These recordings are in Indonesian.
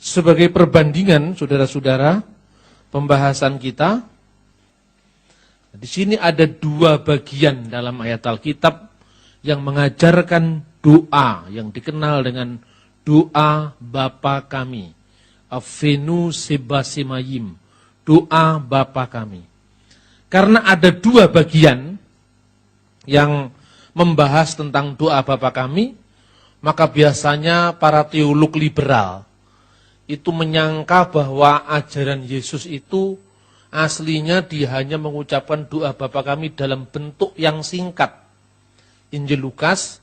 Sebagai perbandingan, saudara-saudara, pembahasan kita, di sini ada dua bagian dalam ayat Alkitab yang mengajarkan doa yang dikenal dengan doa Bapa kami, Avenu Sebasimayim, doa Bapa kami. Karena ada dua bagian yang membahas tentang doa Bapa kami, maka biasanya para teolog liberal itu menyangka bahwa ajaran Yesus itu aslinya dia hanya mengucapkan doa Bapa kami dalam bentuk yang singkat. Injil Lukas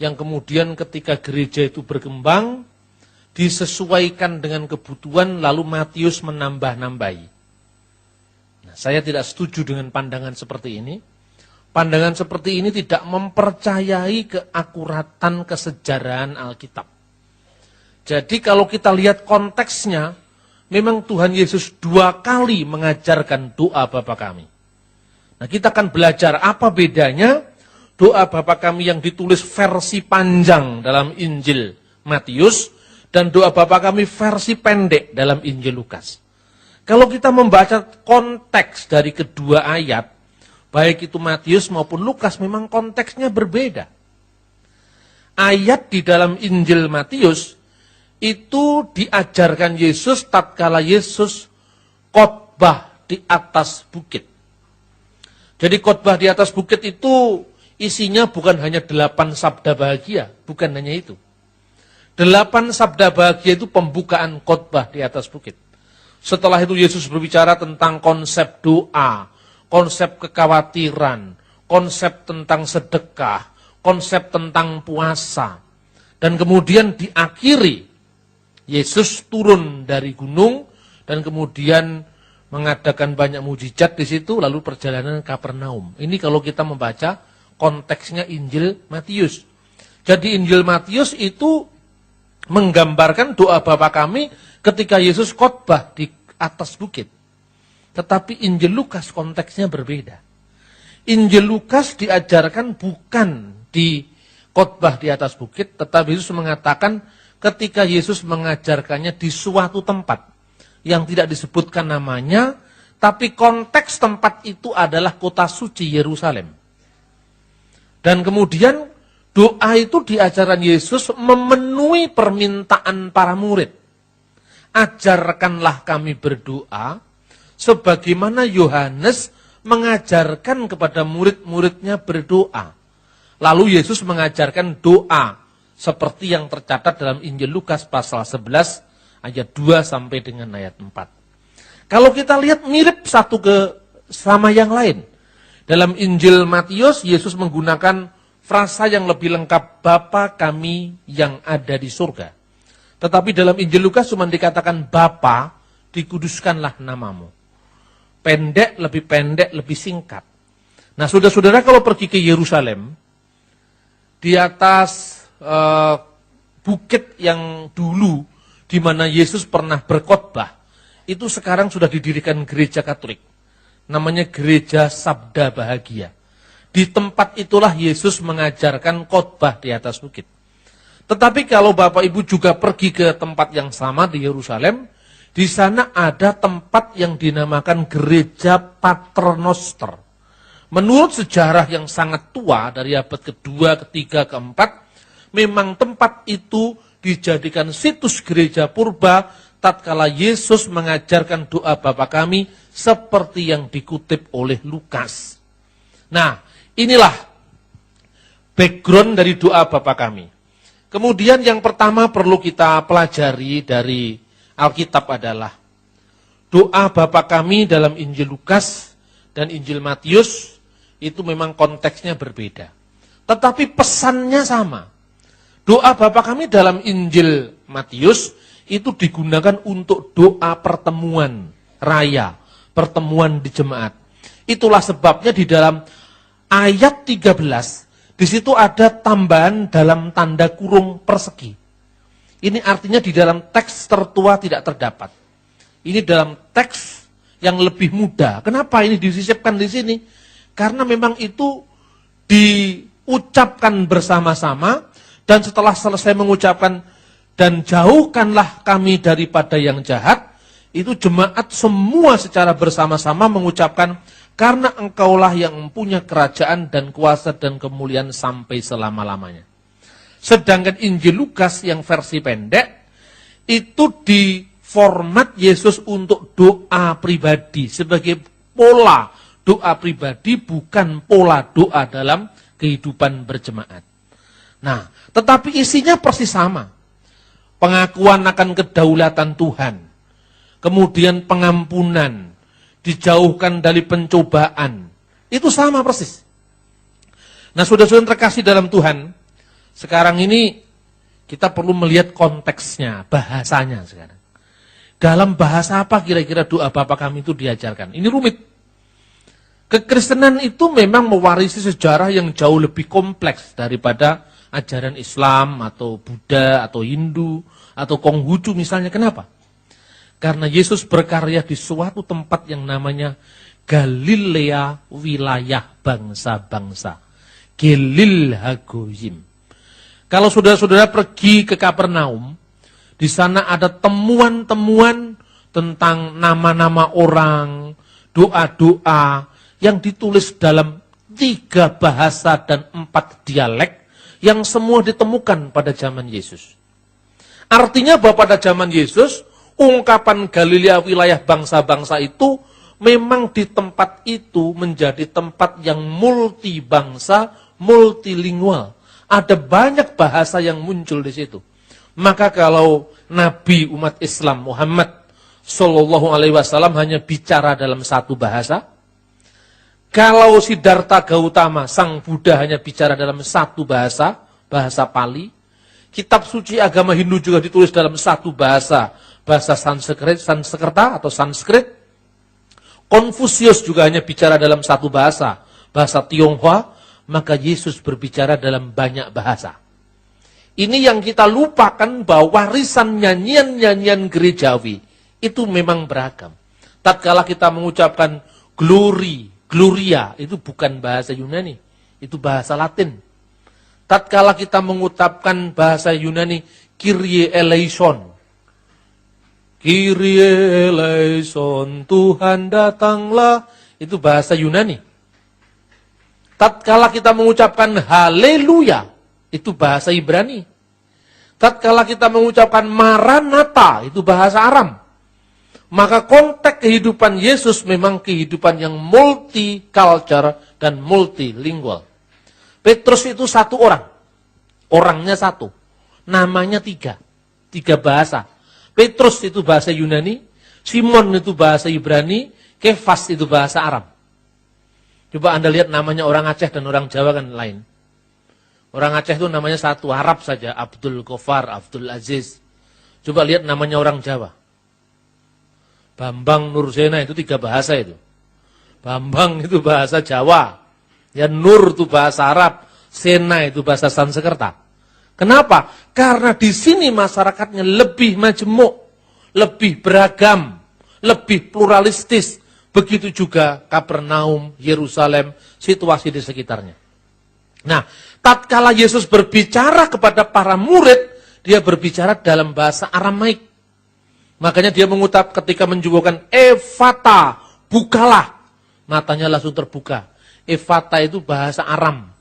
yang kemudian ketika gereja itu berkembang disesuaikan dengan kebutuhan lalu Matius menambah-nambahi. Nah, saya tidak setuju dengan pandangan seperti ini. Pandangan seperti ini tidak mempercayai keakuratan kesejarahan Alkitab. Jadi kalau kita lihat konteksnya, memang Tuhan Yesus 2 kali mengajarkan doa Bapa kami. Nah, kita akan belajar apa bedanya doa Bapa kami yang ditulis versi panjang dalam Injil Matius dan doa Bapa kami versi pendek dalam Injil Lukas. Kalau kita membaca konteks dari kedua ayat, baik itu Matius maupun Lukas, memang konteksnya berbeda. Ayat di dalam Injil Matius itu diajarkan Yesus tatkala Yesus khotbah di atas bukit. Jadi khotbah di atas bukit itu isinya bukan hanya 8 sabda bahagia, bukan hanya itu. 8 sabda bahagia itu pembukaan khotbah di atas bukit. Setelah itu Yesus berbicara tentang konsep doa, konsep kekhawatiran, konsep tentang sedekah, konsep tentang puasa. Dan kemudian diakhiri, Yesus turun dari gunung dan kemudian mengadakan banyak mujizat di situ, lalu perjalanan ke Kapernaum. Ini kalau kita membaca konteksnya Injil Matius. Jadi Injil Matius itu menggambarkan doa Bapa kami ketika Yesus khotbah di atas bukit. Tetapi Injil Lukas konteksnya berbeda. Injil Lukas diajarkan bukan di khotbah di atas bukit, tetapi Yesus mengatakan ketika Yesus mengajarkannya di suatu tempat yang tidak disebutkan namanya, tapi konteks tempat itu adalah kota suci Yerusalem. Dan kemudian doa itu diajarkan Yesus memenuhi permintaan para murid. Ajarkanlah kami berdoa, sebagaimana Yohanes mengajarkan kepada murid-muridnya berdoa. Lalu Yesus mengajarkan doa seperti yang tercatat dalam Injil Lukas pasal 11 ayat 2 sampai dengan ayat 4. Kalau kita lihat mirip satu sama yang lain. Dalam Injil Matius, Yesus menggunakan frasa yang lebih lengkap, Bapa kami yang ada di surga. Tetapi dalam Injil Lukas cuma dikatakan Bapa, dikuduskanlah namamu. Pendek, lebih singkat. Nah, saudara-saudara kalau pergi ke Yerusalem, di atas bukit yang dulu di mana Yesus pernah berkhotbah, itu sekarang sudah didirikan gereja Katolik. Namanya Gereja Sabda Bahagia. Di tempat itulah Yesus mengajarkan khotbah di atas bukit. Tetapi kalau Bapak Ibu juga pergi ke tempat yang sama di Yerusalem, di sana ada tempat yang dinamakan Gereja Paternoster. Menurut sejarah yang sangat tua dari abad kedua, ketiga, keempat, memang tempat itu dijadikan situs gereja purba tatkala Yesus mengajarkan doa Bapa kami seperti yang dikutip oleh Lukas. Nah, inilah background dari doa Bapa kami. Kemudian yang pertama perlu kita pelajari dari Alkitab adalah doa Bapa kami dalam Injil Lukas dan Injil Matius itu memang konteksnya berbeda. Tetapi pesannya sama. Doa Bapa kami dalam Injil Matius itu digunakan untuk doa pertemuan raya, pertemuan di jemaat. Itulah sebabnya di dalam ayat 13, di situ ada tambahan dalam tanda kurung persegi. Ini artinya di dalam teks tertua tidak terdapat. Ini dalam teks yang lebih muda. Kenapa ini disisipkan di sini? Karena memang itu diucapkan bersama-sama, dan setelah selesai mengucapkan dan jauhkanlah kami daripada yang jahat, itu jemaat semua secara bersama-sama mengucapkan, karena engkaulah yang mempunyai kerajaan dan kuasa dan kemuliaan sampai selama-lamanya. Sedangkan Injil Lukas yang versi pendek, itu di format Yesus untuk doa pribadi, sebagai pola doa pribadi, bukan pola doa dalam kehidupan berjemaat. Nah, tetapi isinya persis sama. Pengakuan akan kedaulatan Tuhan, kemudian pengampunan, dijauhkan dari pencobaan, itu sama persis. Nah, saudara-saudara terkasih dalam Tuhan, sekarang ini kita perlu melihat konteksnya, bahasanya sekarang. Dalam bahasa apa kira-kira doa Bapa Kami itu diajarkan? Ini rumit. Kekristenan itu memang mewarisi sejarah yang jauh lebih kompleks daripada ajaran Islam atau Buddha atau Hindu atau Konghucu misalnya. Kenapa? Karena Yesus berkarya di suatu tempat yang namanya Galilea, wilayah bangsa-bangsa. Gelil Hagoyim. Kalau saudara-saudara pergi ke Kapernaum, di sana ada temuan-temuan tentang nama-nama orang, doa-doa yang ditulis dalam 3 bahasa dan 4 dialek yang semua ditemukan pada zaman Yesus. Artinya bahwa pada zaman Yesus, ungkapan Galilea wilayah bangsa-bangsa itu memang di tempat itu menjadi tempat yang multi bangsa, multilingual. Ada banyak bahasa yang muncul di situ. Maka kalau Nabi umat Islam Muhammad Sallallahu Alaihi Wasallam hanya bicara dalam 1 bahasa, kalau Siddhartha Gautama sang Buddha hanya bicara dalam 1 bahasa, bahasa Pali, kitab suci agama Hindu juga ditulis dalam 1 bahasa, bahasa Sanskerta atau Sanskrit. Konfusius juga hanya bicara dalam 1 bahasa, bahasa Tionghoa, maka Yesus berbicara dalam banyak bahasa. Ini yang kita lupakan, bahwa warisan nyanyian-nyanyian gerejawi itu memang beragam. Tatkala kita mengucapkan Gloria, itu bukan bahasa Yunani, itu bahasa Latin. Tatkala kita mengucapkan bahasa Yunani, Kyrie eleison. Kyrie eleison, Tuhan datanglah, itu bahasa Yunani. Tatkala kita mengucapkan haleluya, itu bahasa Ibrani. Tatkala kita mengucapkan Maranatha, itu bahasa Aram. Maka konteks kehidupan Yesus memang kehidupan yang multicultural dan multilingual. Petrus itu 1 orang. Orangnya 1. Namanya 3. 3 bahasa. Petrus itu bahasa Yunani, Simon itu bahasa Ibrani, Kefas itu bahasa Aram. Coba Anda lihat namanya orang Aceh dan orang Jawa kan lain. Orang Aceh itu namanya 1, Arab saja, Abdul Ghaffar, Abdul Aziz. Coba lihat namanya orang Jawa. Bambang Nursena itu 3 bahasa itu. Bambang itu bahasa Jawa. Ya, Nur itu bahasa Arab. Sena itu bahasa Sanskerta. Kenapa? Karena di sini masyarakatnya lebih majemuk, lebih beragam, lebih pluralistis. Begitu juga Kapernaum, Yerusalem, situasi di sekitarnya. Nah, tatkala Yesus berbicara kepada para murid, dia berbicara dalam bahasa Aramaik. Makanya dia mengucap ketika menjubahkan Efata, bukalah. Matanya langsung terbuka. Efata itu bahasa Aram.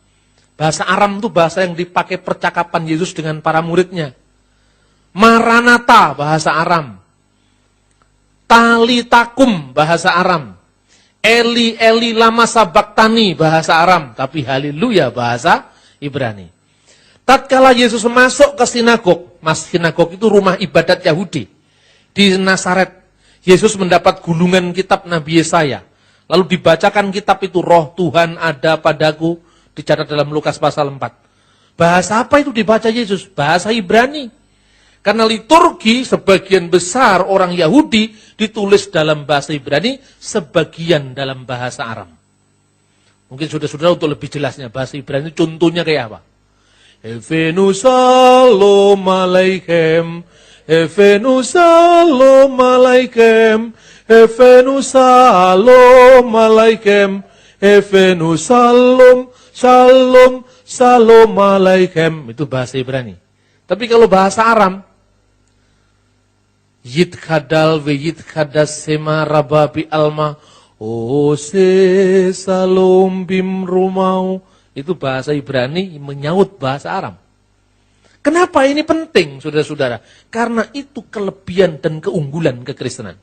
Bahasa Aram itu bahasa yang dipakai percakapan Yesus dengan para muridnya. Maranatha, bahasa Aram. Talitakum, bahasa Aram. Eli, Eli, lama sabaktani, bahasa Aram. Tapi haleluya, bahasa Ibrani. Tatkala Yesus masuk ke sinagog, sinagog itu rumah ibadat Yahudi. Di Nazaret, Yesus mendapat gulungan kitab Nabi Yesaya. Lalu dibacakan kitab itu, Roh Tuhan ada padaku, dicatat dalam Lukas pasal 4. Bahasa apa itu dibaca Yesus? Bahasa Ibrani. Karena liturgi sebagian besar orang Yahudi ditulis dalam bahasa Ibrani, sebagian dalam bahasa Aram. Mungkin saudara-saudara untuk lebih jelasnya, bahasa Ibrani contohnya kayak apa? Evenu salom alaikum. Evenu salom alaikum, Evenu salom alaikum, Evenu salom, shalom, salom alaikum. Itu bahasa Ibrani. Tapi kalau bahasa Aram, Yidkhadal ve yidkhadas sema rababi alma ose salom bim rumau. Itu bahasa Ibrani menyaut bahasa Aram. Kenapa ini penting, saudara-saudara? Karena itu kelebihan dan keunggulan kekristenan.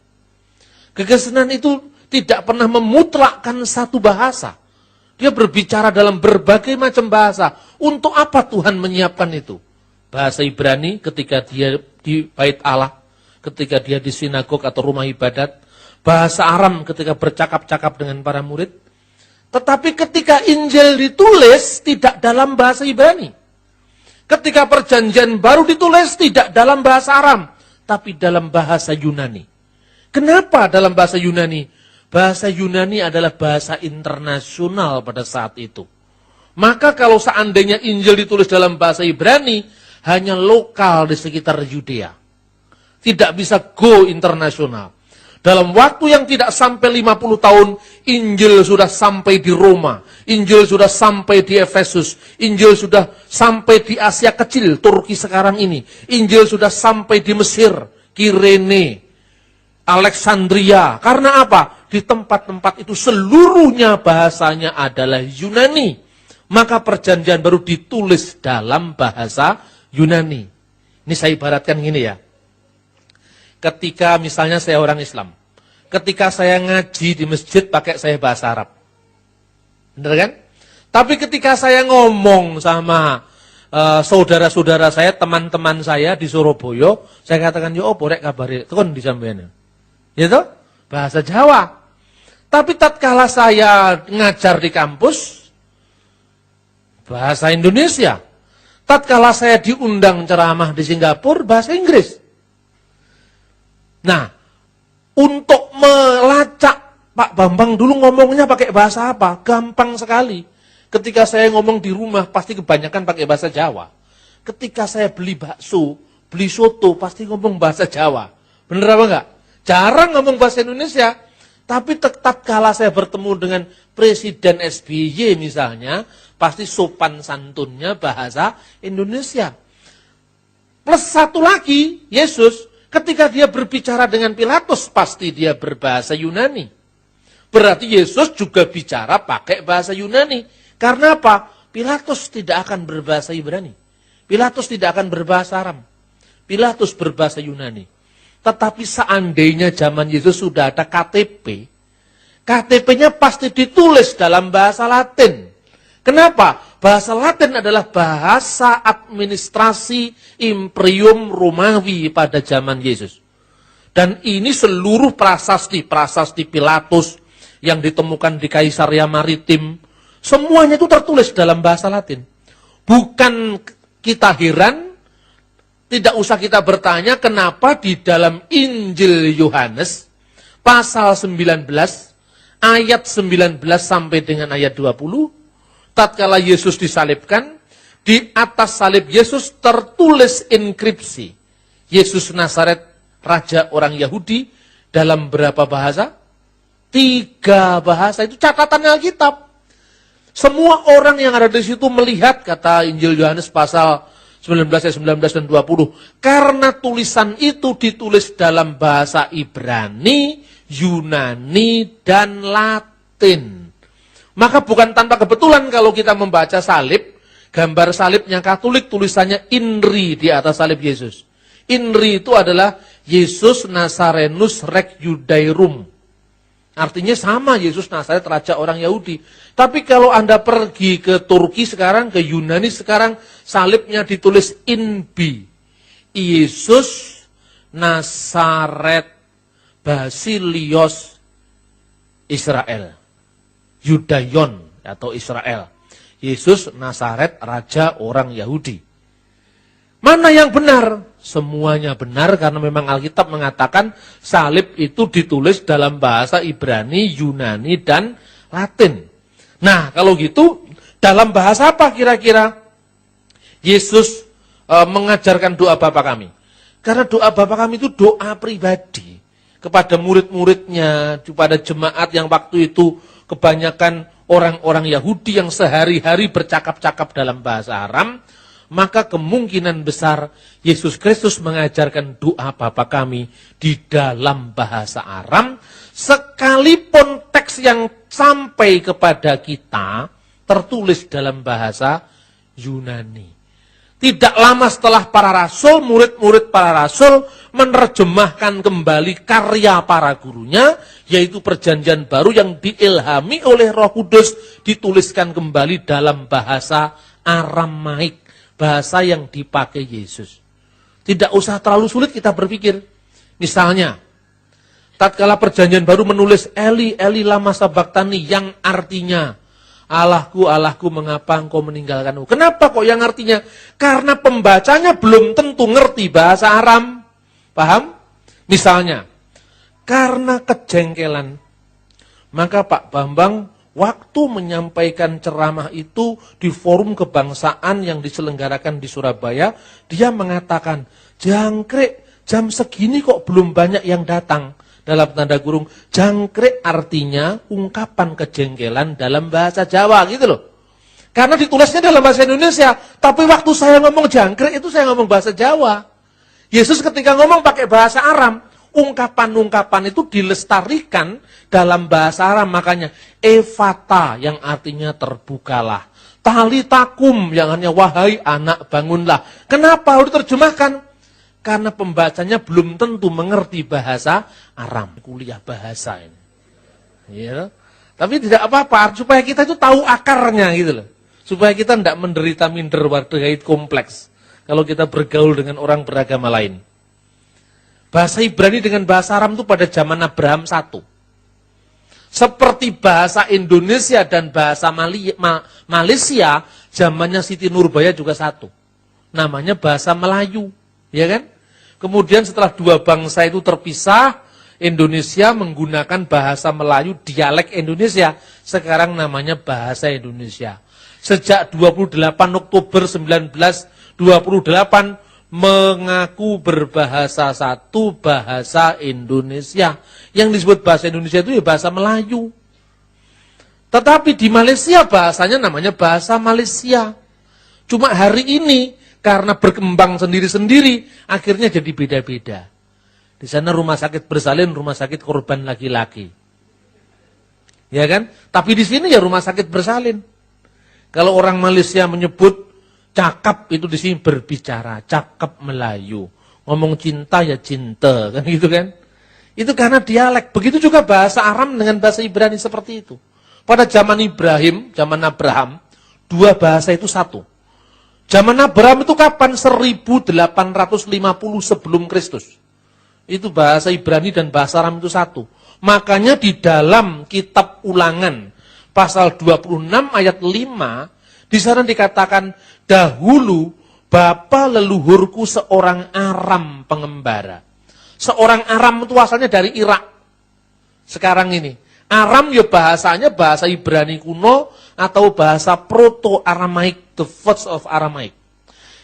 Kekristenan itu tidak pernah memutlakkan satu bahasa. Dia berbicara dalam berbagai macam bahasa. Untuk apa Tuhan menyiapkan itu? Bahasa Ibrani ketika dia di bait Allah, ketika dia di sinagog atau rumah ibadat. Bahasa Aram ketika bercakap-cakap dengan para murid. Tetapi ketika Injil ditulis tidak dalam bahasa Ibrani. Ketika perjanjian baru ditulis tidak dalam bahasa Aram, tapi dalam bahasa Yunani. Kenapa dalam bahasa Yunani? Bahasa Yunani adalah bahasa internasional pada saat itu. Maka kalau seandainya Injil ditulis dalam bahasa Ibrani, hanya lokal di sekitar Yudea. Tidak bisa go internasional. Dalam waktu yang tidak sampai 50 tahun, Injil sudah sampai di Roma. Injil sudah sampai di Efesus. Injil sudah sampai di Asia Kecil, Turki sekarang ini. Injil sudah sampai di Mesir, Kirene, Alexandria. Karena apa? Di tempat-tempat itu seluruhnya bahasanya adalah Yunani. Maka perjanjian baru ditulis dalam bahasa Yunani. Ini saya ibaratkan gini ya. Ketika misalnya saya orang Islam, ketika saya ngaji di masjid pakai saya bahasa Arab. Benar kan? Tapi ketika saya ngomong sama saudara-saudara saya, teman-teman saya di Surabaya, saya katakan, yo opo rek kabare, tekon di sampeyan. Gitu? Bahasa Jawa. Tapi tatkala saya ngajar di kampus, bahasa Indonesia. Tatkala saya diundang ceramah di Singapura, bahasa Inggris. Nah, untuk melacak Pak Bambang dulu ngomongnya pakai bahasa apa? Gampang sekali. Ketika saya ngomong di rumah, pasti kebanyakan pakai bahasa Jawa. Ketika saya beli bakso, beli soto, pasti ngomong bahasa Jawa. Bener apa enggak? Jarang ngomong bahasa Indonesia. Tapi tetap kala saya bertemu dengan Presiden SBY misalnya, pasti sopan santunnya bahasa Indonesia. Plus satu lagi, Yesus, ketika dia berbicara dengan Pilatus, pasti dia berbahasa Yunani. Berarti Yesus juga bicara pakai bahasa Yunani. Karena apa? Pilatus tidak akan berbahasa Ibrani. Pilatus tidak akan berbahasa Aram. Pilatus berbahasa Yunani. Tetapi seandainya zaman Yesus sudah ada KTP, KTP-nya pasti ditulis dalam bahasa Latin. Kenapa? Bahasa Latin adalah bahasa administrasi Imperium Romawi pada zaman Yesus. Dan ini seluruh prasasti Pilatus yang ditemukan di Kaisaria Maritim, semuanya itu tertulis dalam bahasa Latin. Bukan kita heran, tidak usah kita bertanya kenapa di dalam Injil Yohanes, pasal 19, ayat 19 sampai dengan ayat 20, tatkala Yesus disalibkan, di atas salib Yesus tertulis inskripsi. Yesus Nazaret, Raja orang Yahudi, dalam berapa bahasa? 3 bahasa, itu catatan Alkitab. Semua orang yang ada di situ melihat, kata Injil Yohanes pasal 19 ayat 19 dan 20. Karena tulisan itu ditulis dalam bahasa Ibrani, Yunani, dan Latin. Maka bukan tanpa kebetulan kalau kita membaca salib, gambar salibnya Katolik tulisannya INRI di atas salib Yesus. INRI itu adalah Yesus Nazarenus Rex Judairum. Artinya sama, Yesus Nazaret Raja orang Yahudi. Tapi kalau Anda pergi ke Turki sekarang, ke Yunani sekarang, salibnya ditulis INBI. Yesus Nazaret Basilios Israel. Yudaion atau Israel. Yesus Nazaret Raja orang Yahudi. Mana yang benar? Semuanya benar karena memang Alkitab mengatakan salib itu ditulis dalam bahasa Ibrani, Yunani, dan Latin. Nah, kalau gitu, dalam bahasa apa kira-kira Yesus mengajarkan doa Bapa kami? Karena doa Bapa kami itu doa pribadi kepada murid-muridnya, kepada jemaat yang waktu itu kebanyakan orang-orang Yahudi yang sehari-hari bercakap-cakap dalam bahasa Aram. maka kemungkinan besar Yesus Kristus mengajarkan doa Bapa kami di dalam bahasa Aram, sekalipun teks yang sampai kepada kita tertulis dalam bahasa Yunani. Tidak lama setelah para rasul, murid-murid para rasul menerjemahkan kembali karya para gurunya, yaitu perjanjian baru yang diilhami oleh Roh Kudus, dituliskan kembali dalam bahasa Aramaik, bahasa yang dipakai Yesus. Tidak usah terlalu sulit kita berpikir. Misalnya, tatkala perjanjian baru menulis Eli, Eli lama sabachthani, yang artinya, Allahku, Allahku, mengapa engkau meninggalkanku? Kenapa kok yang artinya? Karena pembacanya belum tentu ngerti bahasa Aram. Paham? Misalnya, karena kejengkelan, maka Pak Bambang waktu menyampaikan ceramah itu di forum kebangsaan yang diselenggarakan di Surabaya, dia mengatakan, jangkrik, jam segini kok belum banyak yang datang. Dalam tanda kurung, jangkrik artinya ungkapan kejengkelan dalam bahasa Jawa gitu loh. Karena ditulisnya dalam bahasa Indonesia, tapi waktu saya ngomong jangkrik itu saya ngomong bahasa Jawa. Yesus ketika ngomong pakai bahasa Aram, ungkapan-ungkapan itu dilestarikan dalam bahasa Aram, makanya Evata yang artinya terbukalah. Talitakum yang artinya wahai anak bangunlah. Kenapa harus diterjemahkan? Karena pembacanya belum tentu mengerti bahasa Aram. Kuliah bahasa ini. Ya. Tapi tidak apa-apa, supaya kita itu tahu akarnya gitu loh. Supaya kita tidak menderita minder wardahait kompleks. Kalau kita bergaul dengan orang beragama lain. Bahasa Ibrani dengan bahasa Aram itu pada zaman Abraham satu. Seperti bahasa Indonesia dan bahasa Malaysia, zamannya Siti Nurbaya juga satu. Namanya bahasa Melayu. Ya kan? Kemudian setelah dua bangsa itu terpisah, Indonesia menggunakan bahasa Melayu dialek Indonesia. Sekarang namanya bahasa Indonesia. Sejak 28 Oktober 1928 mengaku berbahasa satu, bahasa Indonesia. Yang disebut bahasa Indonesia itu ya bahasa Melayu. Tetapi di Malaysia bahasanya namanya bahasa Malaysia. Cuma hari ini karena berkembang sendiri-sendiri, akhirnya jadi beda-beda. Di sana rumah sakit bersalin, rumah sakit korban laki-laki. Ya kan? Tapi di sini ya rumah sakit bersalin. Kalau orang Malaysia menyebut cakap, itu di sini berbicara, cakap Melayu. Ngomong cinta ya cinta, kan gitu kan? Itu karena dialek. Begitu juga bahasa Aram dengan bahasa Ibrani seperti itu. Pada zaman Ibrahim, zaman Abraham, dua bahasa itu satu. Zaman Abraham itu kapan? 1850 sebelum Kristus. Itu bahasa Ibrani dan bahasa Aram itu satu. Makanya di dalam kitab Ulangan, pasal 26 ayat 5, di sana dikatakan, dahulu bapa leluhurku seorang Aram pengembara. Seorang Aram itu asalnya dari Irak. Sekarang ini, Aram ya bahasanya bahasa Ibrani kuno atau bahasa Proto-Aramaik, the words of Aramaik.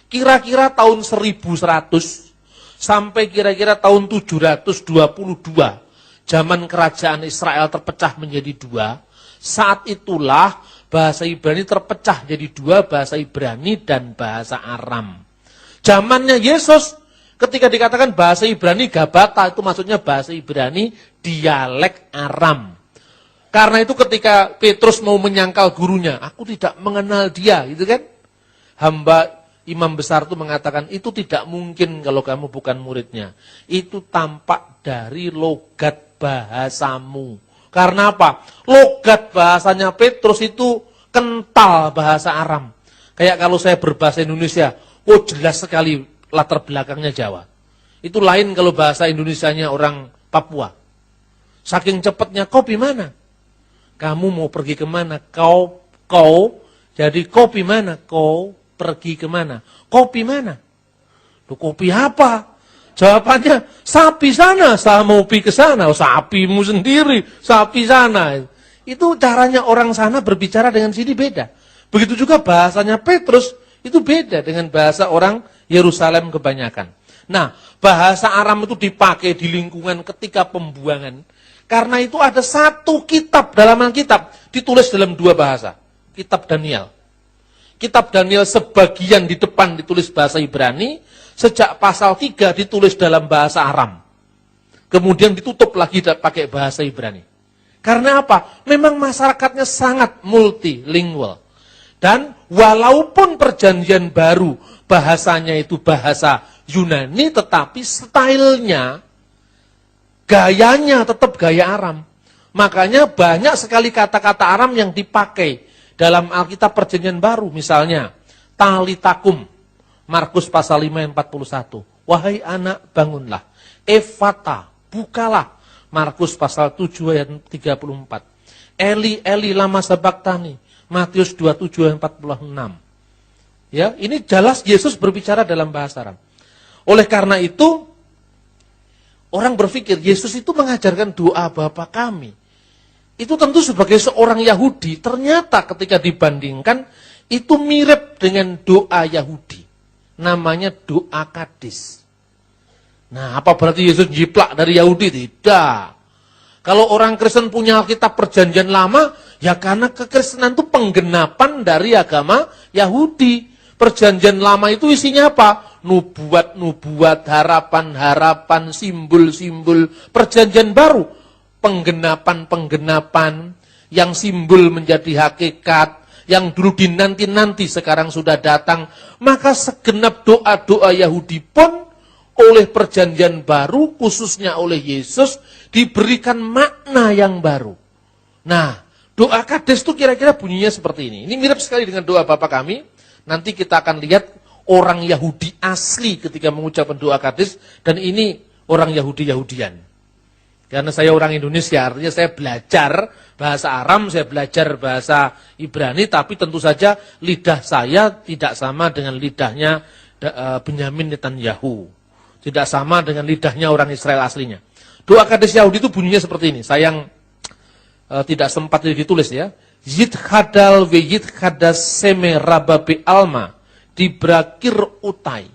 Kira-kira tahun 1100 sampai kira-kira tahun 722, zaman kerajaan Israel terpecah menjadi dua. Saat itulah bahasa Ibrani terpecah jadi dua, bahasa Ibrani dan bahasa Aram. Zamannya Yesus, ketika dikatakan bahasa Ibrani Gabata, itu maksudnya bahasa Ibrani dialek Aram. Karena itu ketika Petrus mau menyangkal gurunya, aku tidak mengenal dia, gitu kan? Hamba imam besar itu mengatakan, itu tidak mungkin kalau kamu bukan muridnya. Itu tampak dari logat bahasamu. Karena apa? Logat bahasanya Petrus itu kental bahasa Aram. Kayak kalau saya berbahasa Indonesia, oh jelas sekali latar belakangnya Jawa. Itu lain kalau bahasa Indonesianya orang Papua. Saking cepatnya, kau mana? Kamu mau pergi kemana? Kau, jadi kopi mana? Kau pergi kemana? Kopi mana? Loh, kopi apa? Jawabannya, sapi sana, saya mau pergi ke sana. Oh, sapimu sendiri, sapi sana. Itu caranya orang sana berbicara dengan sini beda. Begitu juga bahasanya Petrus, itu beda dengan bahasa orang Yerusalem kebanyakan. Nah, bahasa Aram itu dipakai di lingkungan ketika pembuangan. Karena itu ada satu kitab dalam Alkitab, ditulis dalam dua bahasa. Kitab Daniel. kitab Daniel sebagian di depan ditulis bahasa Ibrani, sejak pasal 3 ditulis dalam bahasa Aram. Kemudian ditutup lagi pakai bahasa Ibrani. Karena apa? Memang masyarakatnya sangat multilingual. Dan walaupun perjanjian baru bahasanya itu bahasa Yunani, tetapi stylenya, gayanya tetap gaya Aram. Makanya banyak sekali kata-kata Aram yang dipakai dalam Alkitab Perjanjian Baru. Misalnya, talitakum, Markus pasal 5 ayat 41. Wahai anak, bangunlah. Efata, bukalah. Markus pasal 7 ayat 34. Eli, Eli, lama sabaktani. Matius 27 ayat 46. Ya, ini jelas Yesus berbicara dalam bahasa Aram. Oleh karena itu, orang berpikir Yesus itu mengajarkan doa Bapa kami. Itu tentu sebagai seorang Yahudi, ternyata ketika dibandingkan, itu mirip dengan doa Yahudi. Namanya doa Kadis. Nah, apa berarti Yesus jiplak dari Yahudi? Tidak. Kalau orang Kristen punya Alkitab Perjanjian Lama, ya karena kekristenan itu penggenapan dari agama Yahudi. Perjanjian Lama itu isinya apa? Nubuat-nubuat, harapan-harapan, simbol-simbol. Perjanjian Baru, penggenapan-penggenapan yang simbol menjadi hakikat, yang dulu dinanti-nanti sekarang sudah datang. Maka segenap doa-doa Yahudi pun oleh Perjanjian Baru, khususnya oleh Yesus, diberikan makna yang baru. Nah, doa Kades itu kira-kira bunyinya seperti ini. Ini mirip sekali dengan doa Bapa kami. Nanti kita akan lihat orang Yahudi asli ketika mengucapkan doa Kades, dan ini orang Yahudi-Yahudian. Karena saya orang Indonesia, artinya saya belajar bahasa Aram, saya belajar bahasa Ibrani, tapi tentu saja lidah saya tidak sama dengan lidahnya Benyamin Netanyahu. Tidak sama dengan lidahnya orang Israel aslinya. Doa Kades Yahudi itu bunyinya seperti ini. Sayang tidak sempat ditulis ya. Yithadal ve yithadas seme rababe alma dibrakir utai.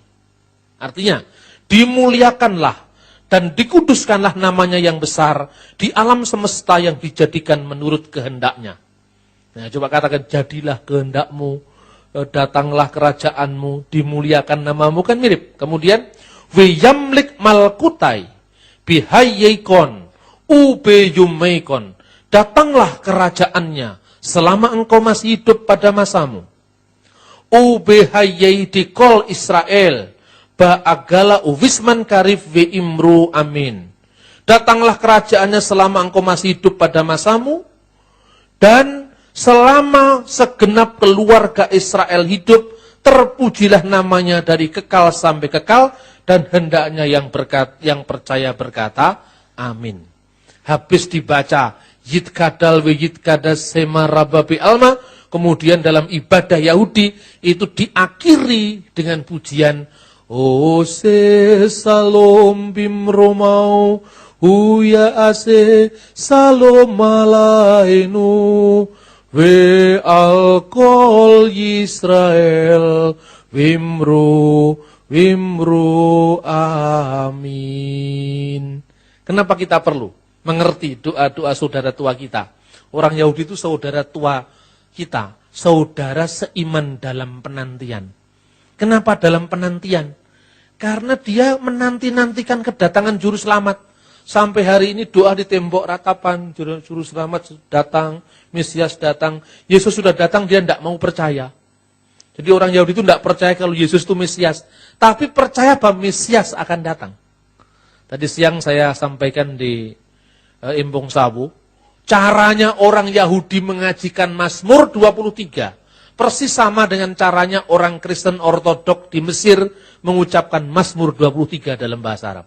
Artinya, dimuliakanlah dan dikuduskanlah namanya yang besar di alam semesta yang dijadikan menurut kehendaknya. Nah, coba katakan, jadilah kehendakmu, datanglah kerajaanmu, dimuliakan namamu, kan mirip. Kemudian, ve yamlik malkutai bihayyikon ubeyumeikon. Datanglah kerajaannya selama engkau masih hidup pada masamu. Ubehayyai dikol Israel, ba'agala uwisman karif ve imru amin. Datanglah kerajaannya selama engkau masih hidup pada masamu, dan selama segenap keluarga Israel hidup, terpujilah namanya dari kekal sampai kekal, dan hendaknya yang percaya berkata, amin. Habis dibaca, Yitkadal ve yitkadas sema rababi alma. Kemudian dalam ibadah Yahudi itu diakhiri dengan pujian Ose salom bimromau huya ase salom malainu ve alkol Yisrael wimru amin. Kenapa kita perlu mengerti doa-doa saudara tua kita? Orang Yahudi itu saudara tua kita, saudara seiman dalam penantian. Kenapa dalam penantian? Karena dia menanti-nantikan kedatangan juru selamat. Sampai hari ini doa di tembok ratapan, juru selamat datang, Mesias datang. Yesus sudah datang, dia tidak mau percaya. Jadi orang Yahudi itu tidak percaya kalau Yesus itu Mesias, tapi percaya bahwa Mesias akan datang. Tadi siang saya sampaikan di Embong Sawu, caranya orang Yahudi mengajikan Mazmur 23, persis sama dengan caranya orang Kristen Ortodok di Mesir mengucapkan Mazmur 23 dalam bahasa Arab.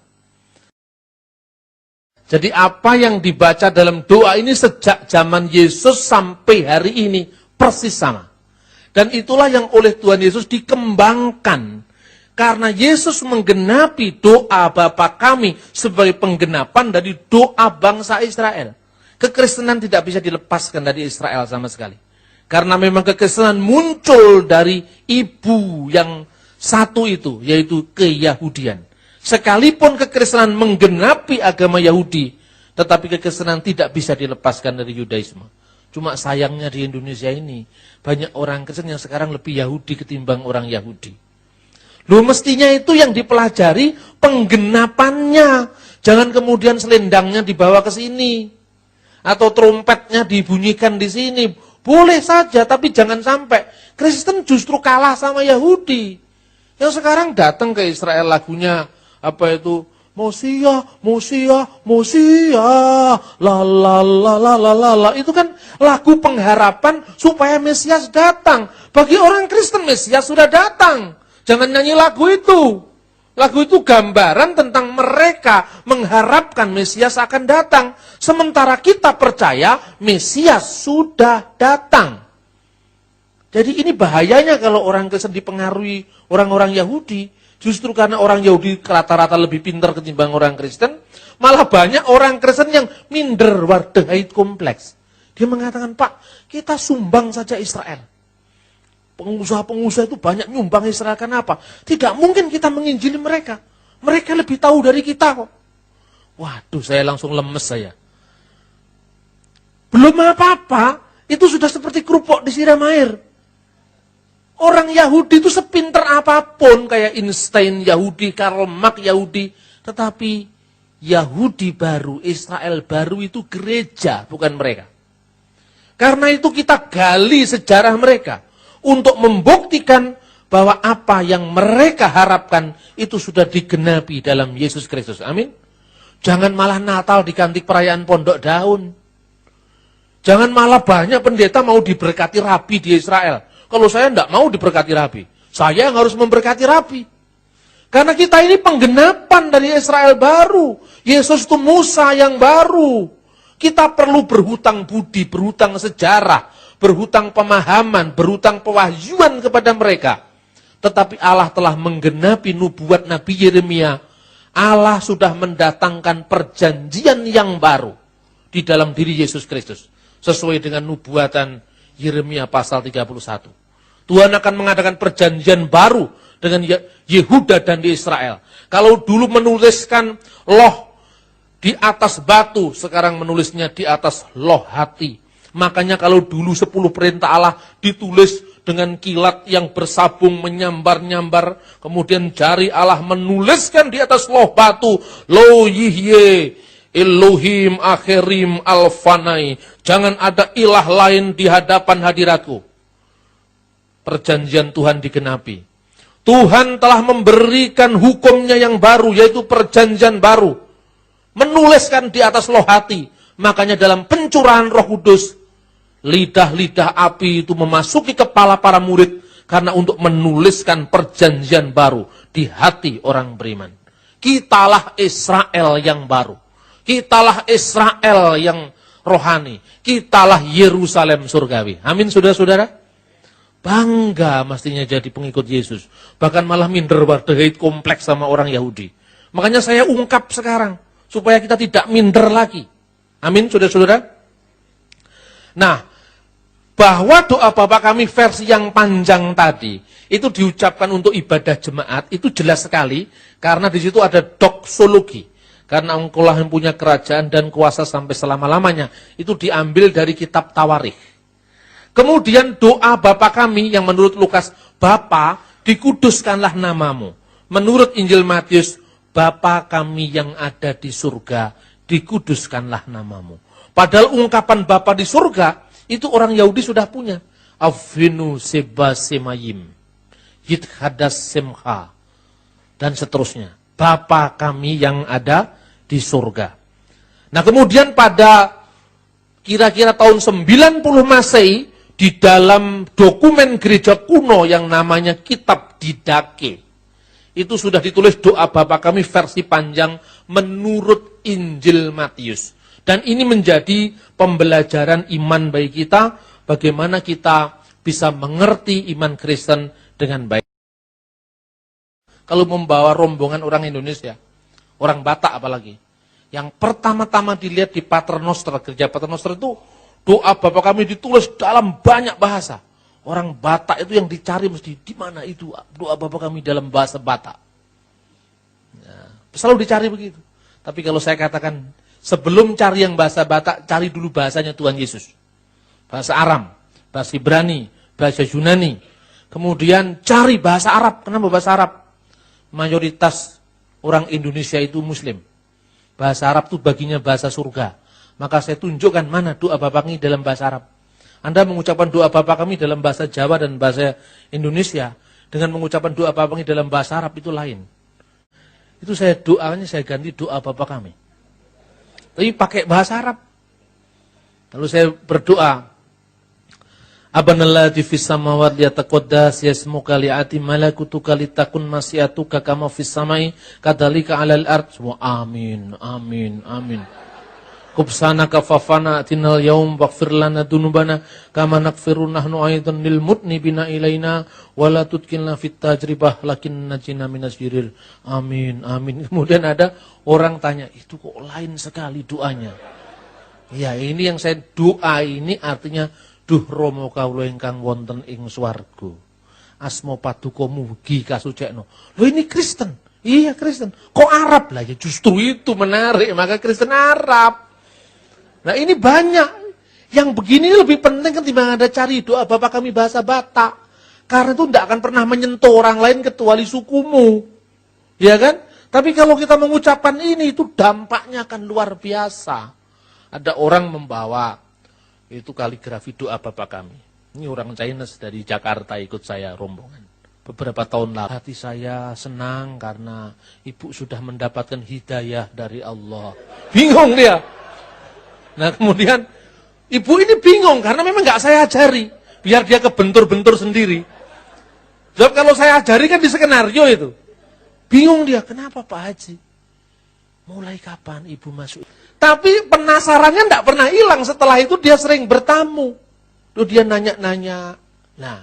Jadi apa yang dibaca dalam doa ini sejak zaman Yesus sampai hari ini persis sama. Dan itulah yang oleh Tuhan Yesus dikembangkan. Karena Yesus menggenapi doa Bapa kami sebagai penggenapan dari doa bangsa Israel. Kekristenan tidak bisa dilepaskan dari Israel sama sekali. Karena memang kekristenan muncul dari ibu yang satu itu, yaitu keyahudian. Sekalipun kekristenan menggenapi agama Yahudi, tetapi kekristenan tidak bisa dilepaskan dari Yudaisme. Cuma sayangnya di Indonesia ini, banyak orang Kristen yang sekarang lebih Yahudi ketimbang orang Yahudi. Loh mestinya itu yang dipelajari penggenapannya. Jangan kemudian selendangnya dibawa ke sini. Atau trompetnya dibunyikan di sini. Boleh saja, tapi jangan sampai Kristen justru kalah sama Yahudi. Yang sekarang datang ke Israel lagunya, apa itu? Mosia, Mosia, Mosia, la la la la la la la. Itu kan lagu pengharapan supaya Mesias datang. Bagi orang Kristen Mesias sudah datang. Jangan nyanyi lagu itu. Lagu itu gambaran tentang mereka mengharapkan Mesias akan datang. Sementara kita percaya Mesias sudah datang. Jadi ini bahayanya kalau orang Kristen dipengaruhi orang-orang Yahudi. Justru karena orang Yahudi rata-rata lebih pintar ketimbang orang Kristen, malah banyak orang Kristen yang minder, wardahait kompleks. Dia mengatakan, Pak, kita sumbang saja Israel. Pengusaha-pengusaha itu banyak nyumbang Israel, kenapa? Tidak mungkin kita menginjili mereka. Mereka lebih tahu dari kita kok. Waduh, saya langsung lemes saya. Belum apa-apa, itu sudah seperti kerupuk disiram air. Orang Yahudi itu sepinter apapun, kayak Einstein Yahudi, Karl Marx Yahudi. Tetapi Yahudi baru, Israel baru itu gereja, bukan mereka. Karena itu kita gali sejarah mereka. Untuk membuktikan bahwa apa yang mereka harapkan itu sudah digenapi dalam Yesus Kristus. Amin. Jangan malah Natal diganti perayaan pondok daun. Jangan malah banyak pendeta mau diberkati rabi di Israel. Kalau saya tidak mau diberkati rabi. Saya yang harus memberkati rabi. Karena kita ini penggenapan dari Israel baru. Yesus itu Musa yang baru. Kita perlu berhutang budi, berhutang sejarah, berhutang pemahaman, berhutang pewahyuan kepada mereka. Tetapi Allah telah menggenapi nubuat Nabi Yeremia. Allah sudah mendatangkan perjanjian yang baru di dalam diri Yesus Kristus. Sesuai dengan nubuatan Yeremia pasal 31. Tuhan akan mengadakan perjanjian baru dengan Yehuda dan di Israel. Kalau dulu menuliskan loh di atas batu, sekarang menulisnya di atas loh hati. Makanya kalau dulu 10 perintah Allah ditulis dengan kilat yang bersabung menyambar-nyambar, kemudian jari Allah menuliskan di atas loh batu, Lo Yihye Elohim Akhirim Alfanai. Jangan ada ilah lain di hadapan hadiratku. Perjanjian Tuhan digenapi. Tuhan telah memberikan hukumnya yang baru, yaitu perjanjian baru. Menuliskan di atas loh hati. Makanya dalam pencurahan Roh Kudus, lidah-lidah api itu memasuki kepala para murid, karena untuk menuliskan perjanjian baru di hati orang beriman. Kitalah Israel yang baru. Kitalah Israel yang rohani. Kitalah Yerusalem surgawi. Amin, saudara-saudara. Bangga mestinya jadi pengikut Yesus. Bahkan malah minder wardahait kompleks sama orang Yahudi. Makanya saya ungkap sekarang, supaya kita tidak minder lagi. Amin, saudara-saudara. Nah, bahwa doa Bapa kami versi yang panjang tadi, itu diucapkan untuk ibadah jemaat, itu jelas sekali, karena di situ ada doksologi. Karena engkaulah yang punya kerajaan dan kuasa sampai selama-lamanya. Itu diambil dari kitab Tawarikh. Kemudian doa Bapa kami yang menurut Lukas, Bapa dikuduskanlah namamu. Menurut Injil Matius, Bapa kami yang ada di surga, dikuduskanlah namamu. Padahal ungkapan Bapa di surga, itu orang Yahudi sudah punya. Avinu seba semayim, yithadas semha, dan seterusnya. Bapa kami yang ada di surga. Nah kemudian pada kira-kira tahun 90 Masehi, di dalam dokumen gereja kuno yang namanya Kitab Didache, itu sudah ditulis doa Bapa kami versi panjang menurut Injil Matius. Dan ini menjadi pembelajaran iman bagi kita, bagaimana kita bisa mengerti iman Kristen dengan baik. Kalau membawa rombongan orang Indonesia, orang Batak apalagi, yang pertama-tama dilihat di Paternoster, gereja Paternoster itu, doa Bapa kami ditulis dalam banyak bahasa. Orang Batak itu yang dicari mesti, di mana itu doa Bapa kami dalam bahasa Batak. Ya, selalu dicari begitu. Tapi kalau saya katakan, sebelum cari yang bahasa Batak, cari dulu bahasanya Tuhan Yesus. bahasa Aram, bahasa Ibrani, bahasa Yunani. Kemudian cari bahasa Arab. Kenapa bahasa Arab? Mayoritas orang Indonesia itu Muslim. Bahasa Arab itu baginya bahasa surga. Maka saya tunjukkan mana doa Bapak kami dalam bahasa Arab. Anda mengucapkan doa Bapak kami dalam bahasa Jawa dan bahasa Indonesia, dengan mengucapkan doa Bapak kami dalam bahasa Arab itu lain. Itu doanya saya ganti doa Bapak kami. Tapi pakai bahasa Arab. Lalu saya berdoa, Abanallati fis samawati yataqaddas yasmuka li'ati malakutuka litakun masyiatuka kama fis samai kadzalika 'alal ard. Semua amin, amin, amin. Kubsanaka fafana atinal yaum waghfir lana dunubana kama naghfiru nahnu aidan lil mudnibina ilaina wala tudkilna fit tajribah lakin najina minas yirir. Amin, amin. Kemudian ada orang tanya, itu kok lain sekali doanya. Ya, ini yang saya doa ini artinya duh Rama kawula ingkang wonten ing swarga. Asma paduka mugi kasucekno. Loh ini Kristen. Iya Kristen. Kok Arab lah ya? Justru itu menarik, maka Kristen Arab. Nah ini banyak. Yang begini lebih penting ketimbang Anda cari doa Bapak kami bahasa Batak. Karena itu tidak akan pernah menyentuh orang lain kecuali sukumu. Ya kan? Tapi kalau kita mengucapkan ini, itu dampaknya akan luar biasa. Ada orang membawa itu kaligrafi doa Bapak kami. Ini orang Chinese dari Jakarta ikut saya rombongan. Beberapa tahun lalu hati saya senang karena ibu sudah mendapatkan hidayah dari Allah. Bingung dia. Nah kemudian ibu ini bingung karena memang nggak saya ajari. Biar dia kebentur-bentur sendiri. Sebab kalau saya ajari kan di skenario itu. Bingung dia, kenapa Pak Haji? Mulai kapan ibu masuk? Tapi penasarannya enggak pernah hilang. Setelah itu dia sering bertamu. Lalu dia nanya-nanya. Nah,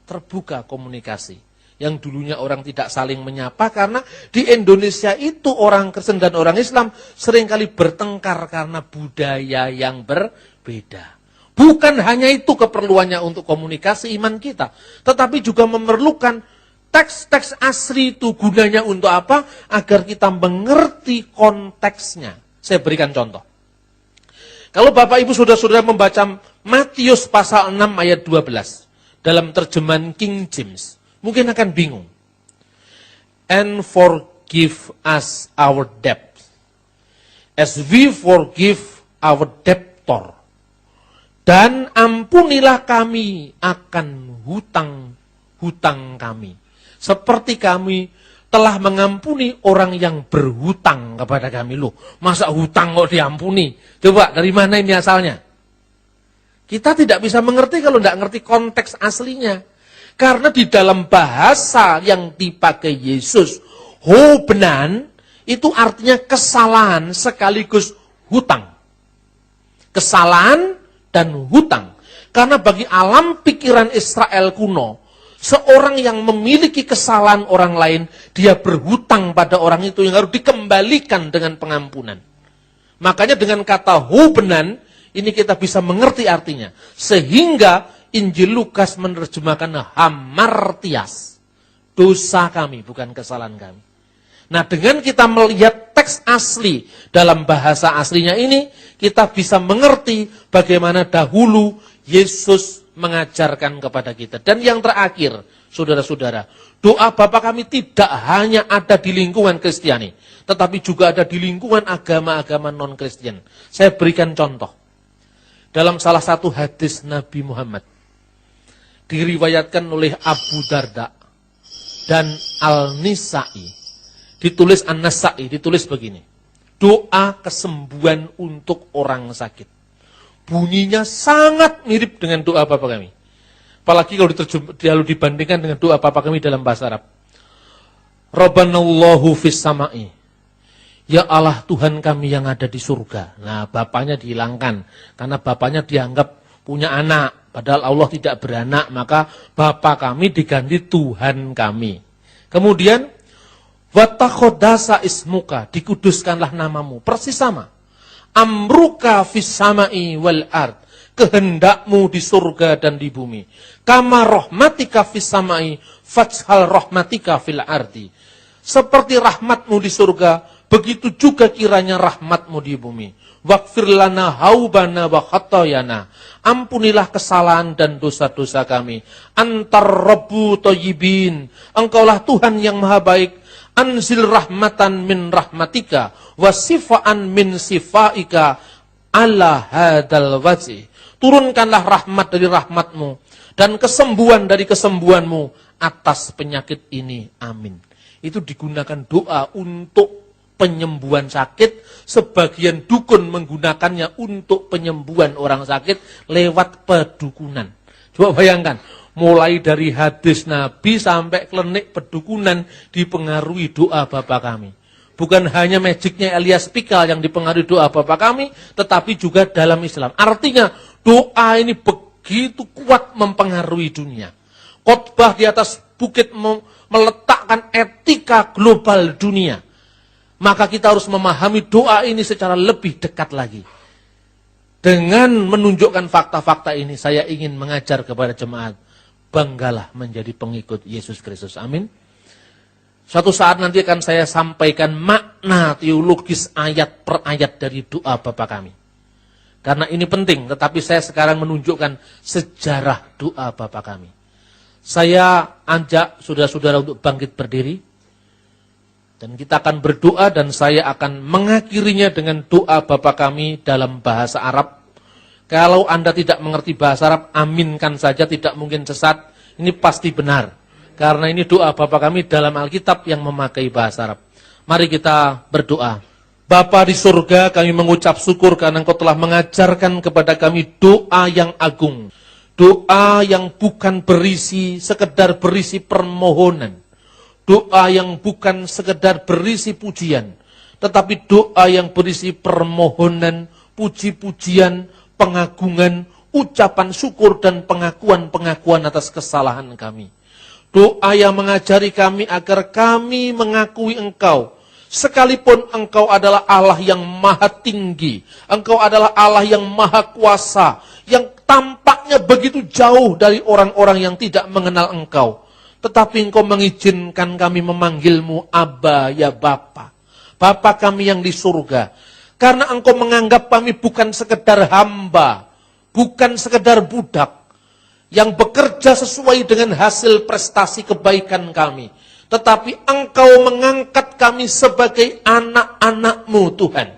terbuka komunikasi. Yang dulunya orang tidak saling menyapa. Karena di Indonesia itu orang Kristen dan orang Islam seringkali bertengkar karena budaya yang berbeda. Bukan hanya itu keperluannya untuk komunikasi iman kita. Tetapi juga memerlukan teks-teks asli itu gunanya untuk apa? Agar kita mengerti konteksnya. Saya berikan contoh. Kalau Bapak Ibu Saudara-saudara membaca Matius pasal 6 ayat 12 dalam terjemahan King James, mungkin akan bingung. And forgive us our debt as we forgive our debtor. Dan ampunilah kami akan hutang-hutang kami. Seperti kami telah mengampuni orang yang berhutang kepada kami. Loh, masa hutang kok diampuni? Coba, dari mana ini asalnya? Kita tidak bisa mengerti kalau tidak ngerti konteks aslinya. Karena di dalam bahasa yang dipakai Yesus, hobnan, itu artinya kesalahan sekaligus hutang. Kesalahan dan hutang. Karena bagi alam pikiran Israel kuno, seorang yang memiliki kesalahan orang lain, dia berhutang pada orang itu yang harus dikembalikan dengan pengampunan. Makanya dengan kata hubnan, ini kita bisa mengerti artinya. Sehingga Injil Lukas menerjemahkan hamartias. Dosa kami, bukan kesalahan kami. Nah dengan kita melihat teks asli dalam bahasa aslinya ini, kita bisa mengerti bagaimana dahulu Yesus mengajarkan kepada kita. Dan yang terakhir, saudara-saudara, doa Bapa kami tidak hanya ada di lingkungan Kristiani, tetapi juga ada di lingkungan agama-agama non-Kristen. Saya berikan contoh. Dalam salah satu hadis Nabi Muhammad, diriwayatkan oleh Abu Darda dan Al-Nisa'i, ditulis An-Nasa'i, ditulis begini. Doa kesembuhan untuk orang sakit. Bunyinya sangat mirip dengan doa Bapa kami. Apalagi kalau dibandingkan dengan doa Bapa kami dalam bahasa Arab. Rabbanallahu fis sama'i. Ya Allah Tuhan kami yang ada di surga. Nah bapaknya dihilangkan. Karena bapaknya dianggap punya anak. Padahal Allah tidak beranak. Maka Bapa kami diganti Tuhan kami. Kemudian watakhodasa ismuka. Dikuduskanlah namamu. Persis sama. Amruka fis sama'i wal ard. Kehendakmu di surga dan di bumi. Kama rahmatika fis sama'i fajhal rahmatika fil ardi. Seperti rahmatmu di surga, begitu juga kiranya rahmat-Mu di bumi. Waghfir lana haubana wa khatayana. Ampunilah kesalahan dan dosa-dosa kami. Antar Rabbu thayyibin. Engkaulah Tuhan yang maha baik. Anzil rahmatan min rahmatika wa sifaan min sifaika ala hadal wajih. Turunkanlah rahmat dari rahmat-Mu dan kesembuhan dari kesembuhan-Mu atas penyakit ini. Amin. Itu digunakan doa untuk penyembuhan sakit. Sebagian dukun menggunakannya untuk penyembuhan orang sakit lewat pedukunan. Coba bayangkan, mulai dari hadis Nabi sampai klinik pedukunan dipengaruhi doa Bapa kami. Bukan hanya magicnya Elias Pikal yang dipengaruhi doa Bapa kami, tetapi juga dalam Islam. Artinya doa ini begitu kuat mempengaruhi dunia. Khotbah di atas bukit meletakkan etika global dunia. Maka kita harus memahami doa ini secara lebih dekat lagi. Dengan menunjukkan fakta-fakta ini, saya ingin mengajar kepada jemaat, banggalah menjadi pengikut Yesus Kristus. Amin. Suatu saat nanti akan saya sampaikan makna teologis ayat per ayat dari doa Bapa kami. Karena ini penting, tetapi saya sekarang menunjukkan sejarah doa Bapa kami. Saya ajak saudara-saudara untuk bangkit berdiri. Dan kita akan berdoa dan saya akan mengakhirinya dengan doa Bapa kami dalam bahasa Arab. Kalau Anda tidak mengerti bahasa Arab, aminkan saja, tidak mungkin sesat. Ini pasti benar. Karena ini doa Bapa kami dalam Alkitab yang memakai bahasa Arab. Mari kita berdoa. Bapa di surga, kami mengucap syukur karena Engkau telah mengajarkan kepada kami doa yang agung. Doa yang bukan sekedar berisi permohonan. Doa yang bukan sekedar berisi pujian, tetapi doa yang berisi permohonan, puji-pujian, pengagungan, ucapan syukur dan pengakuan-pengakuan atas kesalahan kami. Doa yang mengajari kami agar kami mengakui Engkau, sekalipun Engkau adalah Allah yang maha tinggi, Engkau adalah Allah yang maha kuasa, yang tampaknya begitu jauh dari orang-orang yang tidak mengenal Engkau. Tetapi Engkau mengizinkan kami memanggil-Mu Abba, ya Bapa. Bapa kami yang di surga. Karena Engkau menganggap kami bukan sekedar hamba, bukan sekedar budak, yang bekerja sesuai dengan hasil prestasi kebaikan kami. Tetapi Engkau mengangkat kami sebagai anak-anak-Mu Tuhan.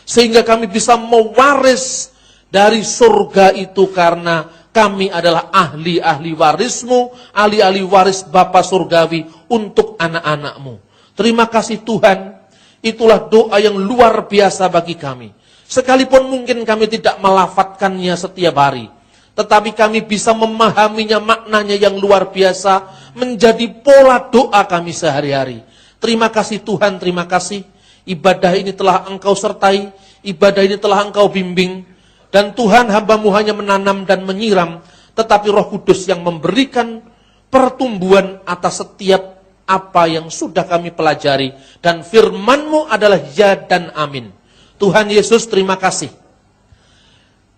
Sehingga kami bisa mewaris dari surga itu karena kami adalah ahli-ahli waris-Mu, ahli-ahli waris Bapa Surgawi untuk anak-anak-Mu. Terima kasih Tuhan, itulah doa yang luar biasa bagi kami. Sekalipun mungkin kami tidak melafadzkannya setiap hari, tetapi kami bisa memahaminya, maknanya yang luar biasa, menjadi pola doa kami sehari-hari. Terima kasih Tuhan, terima kasih. Ibadah ini telah Engkau sertai, ibadah ini telah Engkau bimbing. Dan Tuhan, hamba-Mu hanya menanam dan menyiram, tetapi Roh Kudus yang memberikan pertumbuhan atas setiap apa yang sudah kami pelajari. Dan firman-Mu adalah ya dan amin. Tuhan Yesus, terima kasih.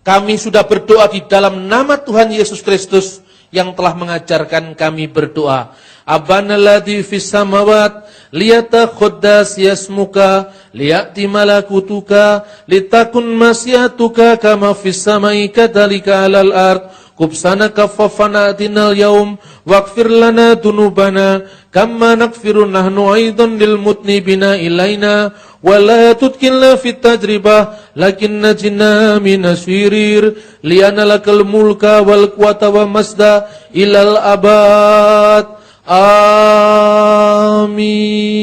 Kami sudah berdoa di dalam nama Tuhan Yesus Kristus yang telah mengajarkan kami berdoa. Abana ladzi fis samawat liyatakhaddas yasmuka liya'ti malakutuka litakun masyiatuka kama fis samai kadzalika 'alal ard kubsana kaffafana atinal yaum waghfir lana dunubana kama naghfiru nahnu aidan lil mutnibina ilaina wa la tudkilna fit tajribah lakin najina minasyirir liana lakal mulka wal quwata wa masda ilal abad. Amin.